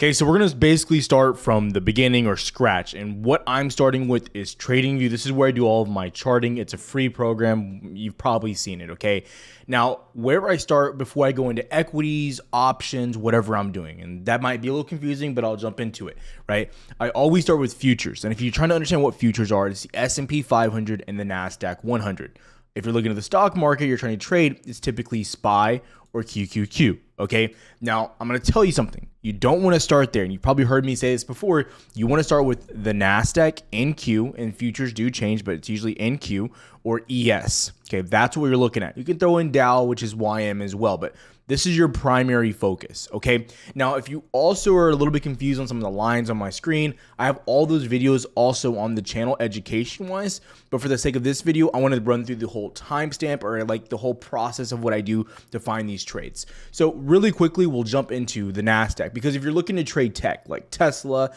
Okay, so we're going to basically start from the beginning or scratch. And what I'm starting with is TradingView. This is where I do all of my charting. It's a free program. You've probably seen it, okay? Now, where I start before I go into equities, options, whatever I'm doing. And that might be a little confusing, but I'll jump into it, right? I always start with futures. And if you're trying to understand what futures are, it's the S&P 500 and the NASDAQ 100. If you're looking at the stock market, you're trying to trade, it's typically SPY or QQQ, okay? Now, I'm going to tell you something. You don't want to start there, and you've probably heard me say this before. You want to start with the NASDAQ NQ, and futures do change, but it's usually NQ or ES, okay? That's what you're looking at. You can throw in Dow, which is YM as well, but this is your primary focus, okay? Now, if you also are a little bit confused on some of the lines on my screen, I have all those videos also on the channel education-wise, but for the sake of this video, I want to run through the whole timestamp or like the whole process of what I do to find these trades. So really quickly, we'll jump into the NASDAQ, because if you're looking to trade tech like Tesla,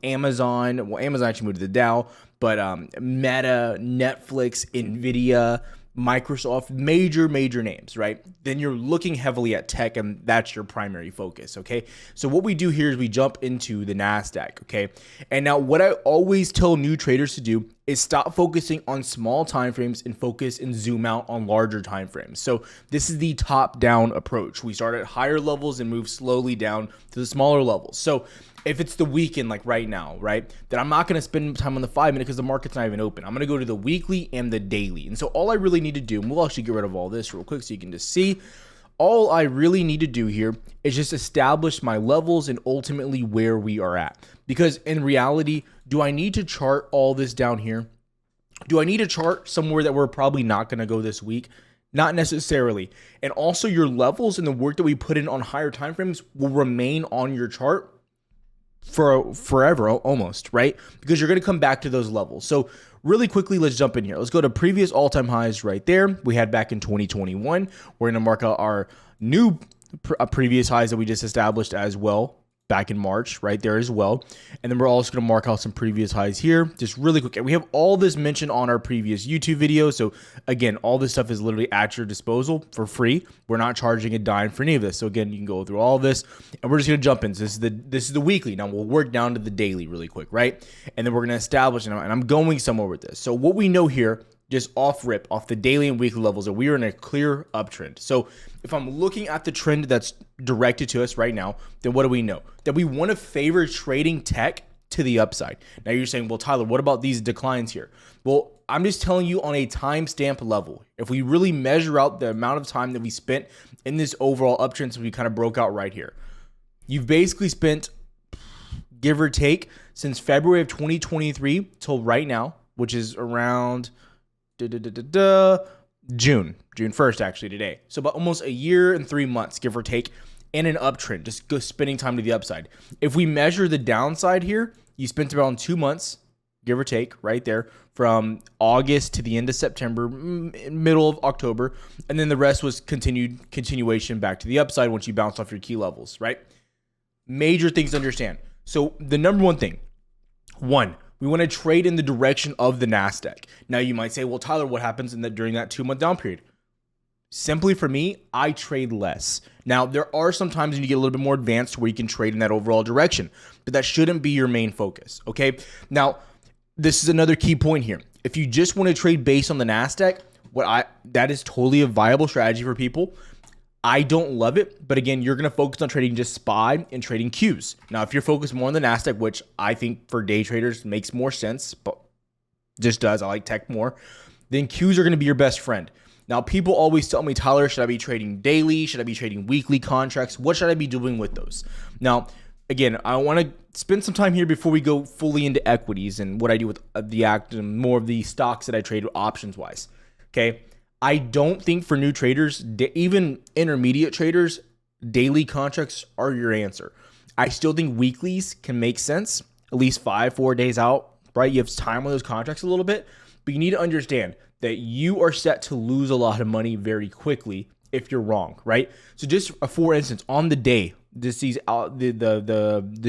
Amazon, well, Amazon actually moved to the Dow, but Meta, Netflix, Nvidia, Microsoft, major names, right? Then you're looking heavily at tech, and that's your primary focus, okay? So what we do here is we jump into the NASDAQ, okay? And now what I always tell new traders to do is stop focusing on small time frames and focus and zoom out on larger time frames. So this is the top-down approach. We start at higher levels and move slowly down to the smaller levels. So if it's the weekend, like right now, right, then I'm not going to spend time on the 5 minute because the market's not even open. I'm going to go to the weekly and the daily. And so all I really need to do, and we'll actually get rid of all this real quick so you can just see, all I really need to do here is just establish my levels and ultimately where we are at. Because in reality, do I need to chart all this down here? Do I need to chart somewhere that we're probably not going to go this week? Not necessarily. And also your levels and the work that we put in on higher time frames will remain on your chart for forever almost, right? Because you're going to come back to those levels. So really quickly, let's jump in here. Let's go to previous all-time highs right there. We had back in 2021. We're going to mark out our new previous highs that we just established as well back in March right there as well. And then we're also going to mark out some previous highs here just really quick. And we have all this mentioned on our previous YouTube video. So again, all this stuff is literally at your disposal for free. We're not charging a dime for any of this. So again, you can go through all of this, and we're just going to jump in. So this is the weekly. Now we'll work down to the daily really quick, right? And then we're going to establish, and I'm going somewhere with this. So what we know here, just off the daily and weekly levels, that we are in a clear uptrend. So if I'm looking at the trend that's directed to us right now, then what do we know? That we want to favor trading tech to the upside. Now you're saying, well, Tyler, what about these declines here? Well, I'm just telling you on a timestamp level. If we really measure out the amount of time that we spent in this overall uptrend, so we kind of broke out right here, you've basically spent, give or take, since February of 2023 till right now, which is around June 1st actually today. So about almost a year and 3 months, give or take, in an uptrend, just go spending time to the upside. If we measure the downside here, you spent around 2 months, give or take, right there, from August to the end of September, middle of October, and then the rest was continuation back to the upside once you bounce off your key levels, right? Major things to understand. So the number one thing, we want to trade in the direction of the NASDAQ. Now you might say, well, Tyler, what happens during that 2 month down period? Simply for me, I trade less. Now there are some times when you get a little bit more advanced where you can trade in that overall direction, but that shouldn't be your main focus, okay? Now, this is another key point here. If you just want to trade based on the NASDAQ, that is totally a viable strategy for people. I don't love it, but again, you're going to focus on trading just SPY and trading Qs. Now, if you're focused more on the NASDAQ, which I think for day traders makes more sense, but just does, I like tech more, then Qs are going to be your best friend. Now, people always tell me, Tyler, should I be trading daily? Should I be trading weekly contracts? What should I be doing with those? Now, again, I want to spend some time here before we go fully into equities and what I do with more of the stocks that I trade options-wise, okay? I don't think for new traders, even intermediate traders, daily contracts are your answer. I still think weeklies can make sense, at least 4 days out, right? You have time on those contracts a little bit, but you need to understand that you are set to lose a lot of money very quickly if you're wrong, right? So just for instance, on the day, the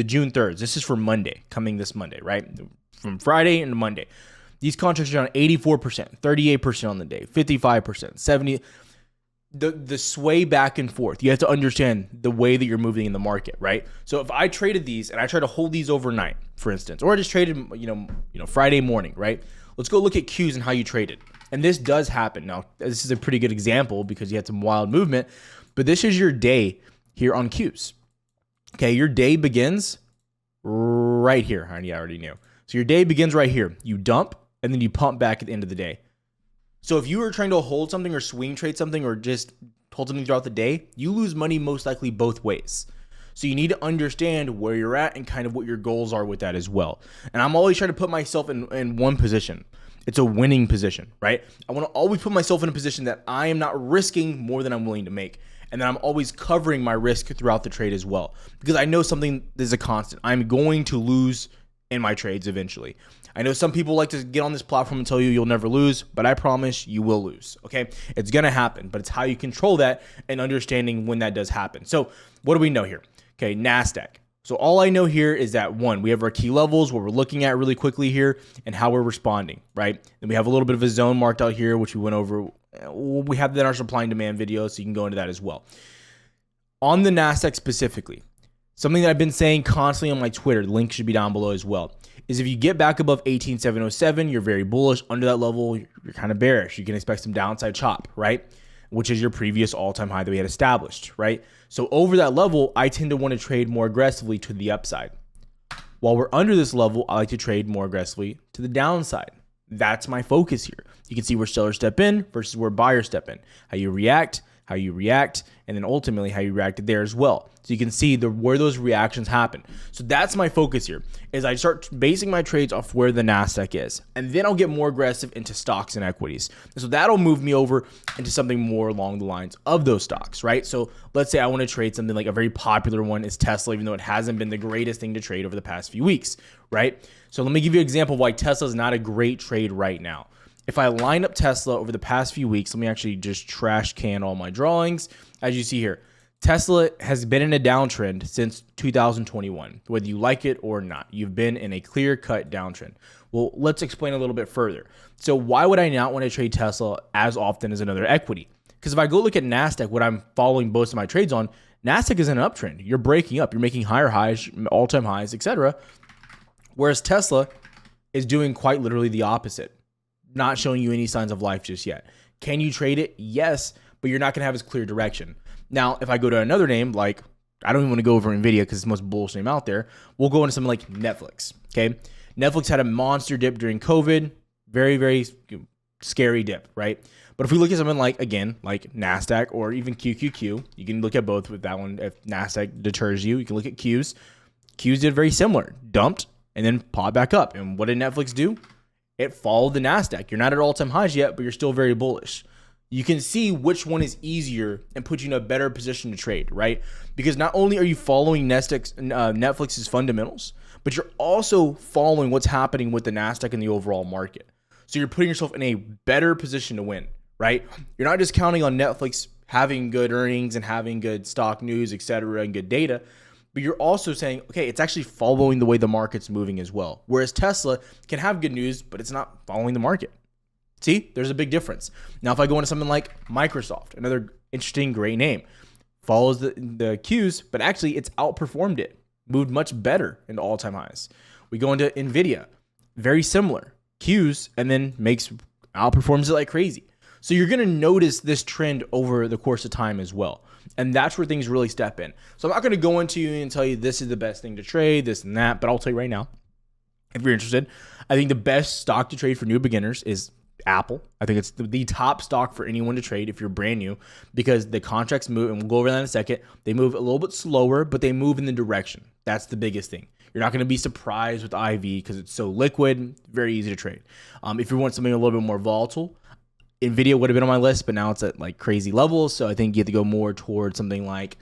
June 3rd, this is for Monday, coming this Monday, right? From Friday into Monday. These contracts are down 84%, 38% on the day, 55%, 70%. the sway back and forth. You have to understand the way that you're moving in the market, right? So if I traded these and I try to hold these overnight, for instance, or I just traded, Friday morning, right? Let's go look at Qs and how you traded. And this does happen. Now, this is a pretty good example because you had some wild movement, but this is your day here on Qs. Okay, your day begins right here. I already knew. So your day begins right here. You dump and then you pump back at the end of the day. So if you were trying to hold something or swing trade something or just hold something throughout the day, you lose money most likely both ways. So you need to understand where you're at and kind of what your goals are with that as well. And I'm always trying to put myself in one position. It's a winning position, right? I want to always put myself in a position that I am not risking more than I'm willing to make. And then I'm always covering my risk throughout the trade as well. Because I know something is a constant. I'm going to lose in my trades eventually. I know some people like to get on this platform and tell you you'll never lose, but I promise you will lose, okay? It's going to happen, but it's how you control that and understanding when that does happen. So what do we know here? Okay, NASDAQ. So all I know here is that, one, we have our key levels, what we're looking at really quickly here, and how we're responding, right? Then we have a little bit of a zone marked out here, which we went over. We have that in our supply and demand video, so you can go into that as well. On the NASDAQ specifically, something that I've been saying constantly on my Twitter, the link should be down below as well, is if you get back above 18,707, you're very bullish. Under that level, you're kind of bearish. You can expect some downside chop, right? Which is your previous all-time high that we had established, right? So over that level, I tend to want to trade more aggressively to the upside. While we're under this level, I like to trade more aggressively to the downside. That's my focus here. You can see where sellers step in versus where buyers step in. How you react, and then ultimately how you reacted there as well. So you can see where those reactions happen. So that's my focus here, is I start basing my trades off where the NASDAQ is. And then I'll get more aggressive into stocks and equities. And so that'll move me over into something more along the lines of those stocks, right? So let's say I want to trade something like a very popular one is Tesla, even though it hasn't been the greatest thing to trade over the past few weeks, right? So let me give you an example of why Tesla is not a great trade right now. If I line up Tesla over the past few weeks, let me actually just trash can all my drawings. As you see here, Tesla has been in a downtrend since 2021, whether you like it or not. You've been in a clear-cut downtrend. Well, let's explain a little bit further. So why would I not want to trade Tesla as often as another equity? Because if I go look at NASDAQ, what I'm following most of my trades on, NASDAQ is in an uptrend. You're breaking up. You're making higher highs, all-time highs, etc. Whereas Tesla is doing quite literally the opposite. Not showing you any signs of life just yet. Can you trade it? Yes, but you're not going to have as clear direction. Now, if I go to another name, like, I don't even want to go over NVIDIA because it's the most bullish name out there. We'll go into something like Netflix, okay? Netflix had a monster dip during COVID. Very, very scary dip, right? But if we look at something like, again, like NASDAQ or even QQQ, you can look at both with that one. If NASDAQ deters you, you can look at Qs. Qs did very similar. Dumped and then popped back up. And what did Netflix do? It followed the NASDAQ. You're not at all-time highs yet, but you're still very bullish. You can see which one is easier and put you in a better position to trade, right? Because not only are you following Netflix's fundamentals, but you're also following what's happening with the NASDAQ and the overall market. So you're putting yourself in a better position to win, right? You're not just counting on Netflix having good earnings and having good stock news, et cetera, and good data, but you're also saying, okay, it's actually following the way the market's moving as well. Whereas Tesla can have good news, but it's not following the market. See, there's a big difference. Now, if I go into something like Microsoft, another interesting, great name, follows the Qs, but actually it's outperformed it, moved much better into all-time highs. We go into NVIDIA, very similar, Qs, and then outperforms it like crazy. So you're going to notice this trend over the course of time as well. And that's where things really step in. So I'm not going to go into you and tell you this is the best thing to trade, this and that, but I'll tell you right now, if you're interested, I think the best stock to trade for new beginners is Apple. I think it's the top stock for anyone to trade if you're brand new, because the contracts move, and we'll go over that in a second. They move a little bit slower, but they move in the direction. That's the biggest thing. You're not going to be surprised with IV because it's so liquid, very easy to trade. If you want something a little bit more volatile, NVIDIA would have been on my list, but now it's at like crazy levels. So I think you have to go more towards something like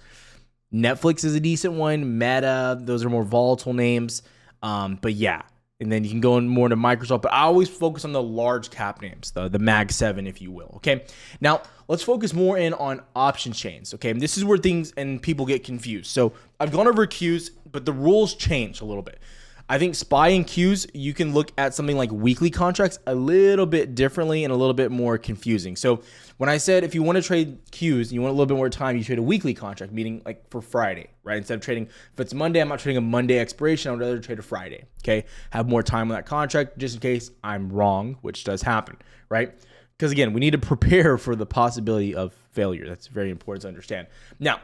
Netflix is a decent one. Meta, those are more volatile names. But yeah, and then you can go in more into Microsoft. But I always focus on the large cap names, the Mag 7, if you will. Okay. Now let's focus more in on option chains. Okay. And this is where things and people get confused. So I've gone over Qs, but the rules change a little bit. I think SPY and Qs, you can look at something like weekly contracts a little bit differently and a little bit more confusing. So when I said if you want to trade Qs and you want a little bit more time, you trade a weekly contract, meaning like for Friday, right? Instead of trading, if it's Monday, I'm not trading a Monday expiration. I would rather trade a Friday, okay? Have more time on that contract just in case I'm wrong, which does happen, right? Because again, we need to prepare for the possibility of failure. That's very important to understand. Now,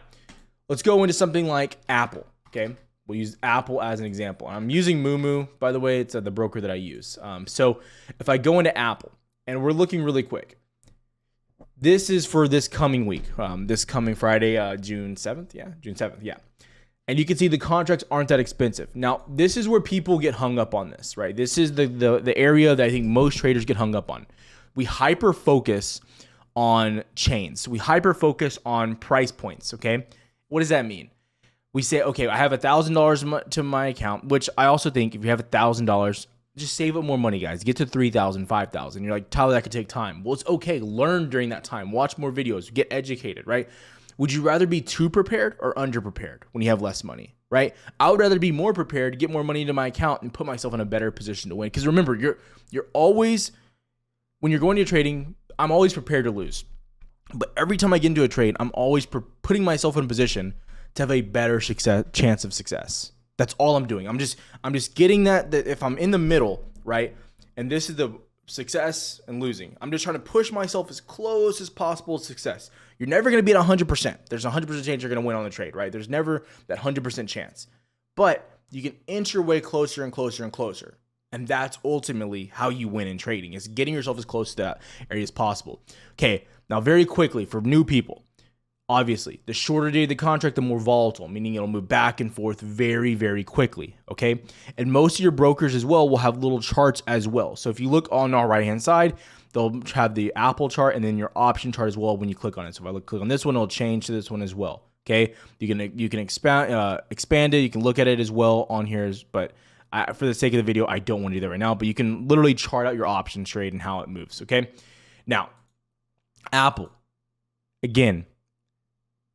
let's go into something like Apple, okay? We'll use Apple as an example. I'm using Moomoo, by the way. It's the broker that I use. So if I go into Apple, and we're looking really quick, this is for this coming week, this coming Friday, June 7th. Yeah, June 7th. Yeah. And you can see the contracts aren't that expensive. Now, this is where people get hung up on this, right? This is the area that I think most traders get hung up on. We hyper focus on chains. We hyper focus on price points, okay? What does that mean? We say, okay, I have $1,000 to my account, which I also think if you have $1,000, just save up more money, guys. Get to 3,000, 5,000. You're like, Tyler, that could take time. Well, it's okay. Learn during that time. Watch more videos. Get educated, right? Would you rather be too prepared or underprepared when you have less money, right? I would rather be more prepared, get more money into my account, and put myself in a better position to win. Because remember, you're always, when you're going to trading, I'm always prepared to lose. But every time I get into a trade, I'm always putting myself in a position to have a better chance of success. That's all I'm doing. I'm just getting that if I'm in the middle, right? And this is the success and losing. I'm just trying to push myself as close as possible to success. You're never going to be at 100%. There's a 100% chance you're going to win on the trade, right? There's never that 100% chance. But you can inch your way closer and closer and closer. And that's ultimately how you win in trading, is getting yourself as close to that area as possible. Okay, now very quickly for new people, obviously, the shorter day of the contract, the more volatile, meaning it'll move back and forth very, very quickly, okay? And most of your brokers as well will have little charts as well. So if you look on our right-hand side, they'll have the Apple chart and then your option chart as well when you click on it. So if I click on this one, it'll change to this one as well, okay? You can expand it. You can look at it as well on here, but for the sake of the video, I don't want to do that right now, but you can literally chart out your option trade and how it moves, okay? Now, Apple, again,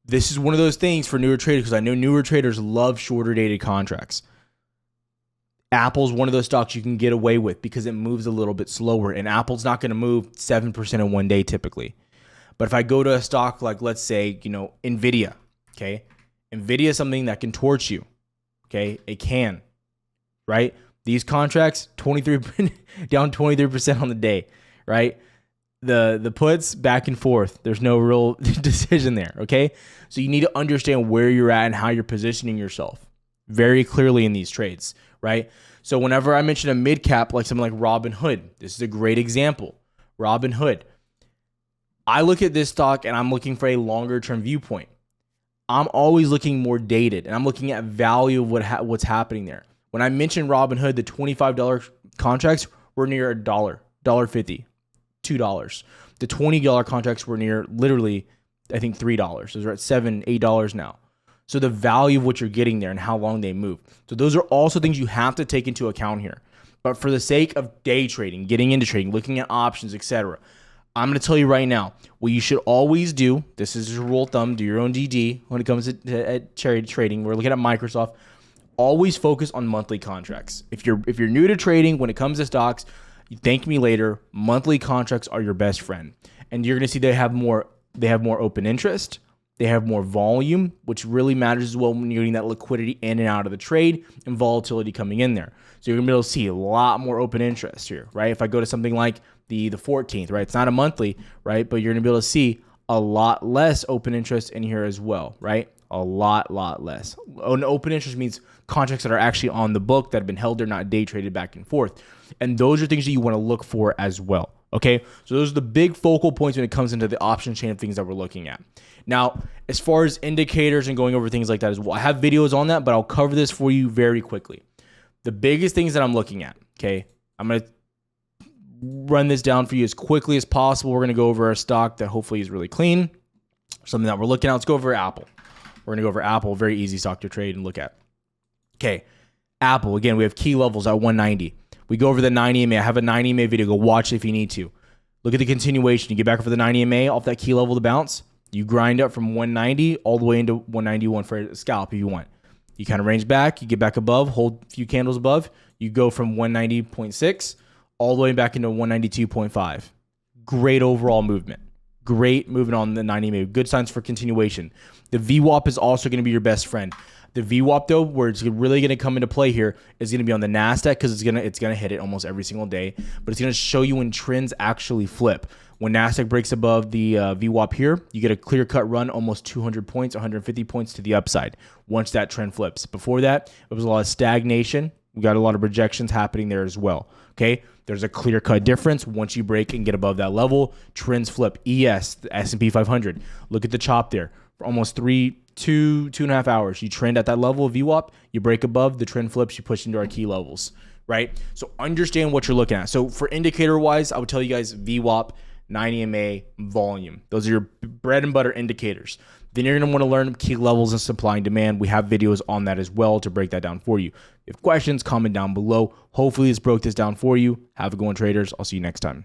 this is one of those things for newer traders because I know newer traders love shorter dated contracts. Apple's one of those stocks you can get away with because it moves a little bit slower, and Apple's not going to move 7% in one day typically. But if I go to a stock like, let's say, NVIDIA, okay? NVIDIA is something that can torch you, okay? It can, right? These contracts, 23 down 23% on the day, right? The puts back and forth. There's no real decision there, okay? So you need to understand where you're at and how you're positioning yourself very clearly in these trades, right? So whenever I mention a mid cap, like something like Robinhood, this is a great example. Robinhood. I look at this stock and I'm looking for a longer term viewpoint. I'm always looking more dated and I'm looking at value of what's happening there. When I mentioned Robinhood, the $25 contracts were near $1, $1.50. $2. The $20 contracts were near literally, I think $3. Those are at $7, $8 now. So the value of what you're getting there and how long they move. So those are also things you have to take into account here. But for the sake of day trading, getting into trading, looking at options, etc., I'm going to tell you right now, what you should always do, this is your rule of thumb, do your own DD when it comes to trading. We're looking at Microsoft. Always focus on monthly contracts. If you're new to trading, when it comes to stocks, you thank me later. Monthly contracts are your best friend. And you're going to see they have more open interest. They have more volume, which really matters as well when you're getting that liquidity in and out of the trade and volatility coming in there. So you're going to be able to see a lot more open interest here, right? If I go to something like the 14th, right? It's not a monthly, right? But you're going to be able to see a lot less open interest in here as well, right? A lot less. An open interest means contracts that are actually on the book that have been held, they're not day traded back and forth. And those are things that you want to look for as well. Okay, so those are the big focal points when it comes into the option chain of things that we're looking at. Now, as far as indicators and going over things like that as well, I have videos on that, but I'll cover this for you very quickly. The biggest things that I'm looking at, okay, I'm going to run this down for you as quickly as possible. We're going to go over a stock that hopefully is really clean, something that we're looking at. Let's go over Apple. We're going to go over Apple, very easy stock to trade and look at. Okay, Apple, again, we have key levels at 190. We go over the 90 MA. I have a 90 MA video. Go watch it if you need to. Look at the continuation. You get back for the 90 MA off that key level to bounce. You grind up from 190 all the way into 191 for a scalp if you want. You kind of range back, you get back above, hold a few candles above, you go from 190.6 all the way back into 192.5. Great overall movement. Great movement on the 90 MA. Good signs for continuation. The VWAP is also going to be your best friend. The VWAP, though, where it's really going to come into play here, is going to be on the NASDAQ because it's gonna hit it almost every single day. But it's going to show you when trends actually flip. When NASDAQ breaks above the VWAP here, you get a clear-cut run, almost 200 points, 150 points to the upside once that trend flips. Before that, it was a lot of stagnation. We got a lot of projections happening there as well. Okay, there's a clear-cut difference. Once you break and get above that level, trends flip. ES, the S&P 500. Look at the chop there. For almost 2.5 hours, you trend at that level of VWAP, you break above, the trend flips, you push into our key levels, right? So understand what you're looking at. So for indicator-wise, I would tell you guys VWAP, 90 MA, volume. Those are your bread and butter indicators. Then you're going to want to learn key levels and supply and demand. We have videos on that as well to break that down for you. If you have questions, comment down below. Hopefully this broke this down for you. Have a good one, traders. I'll see you next time.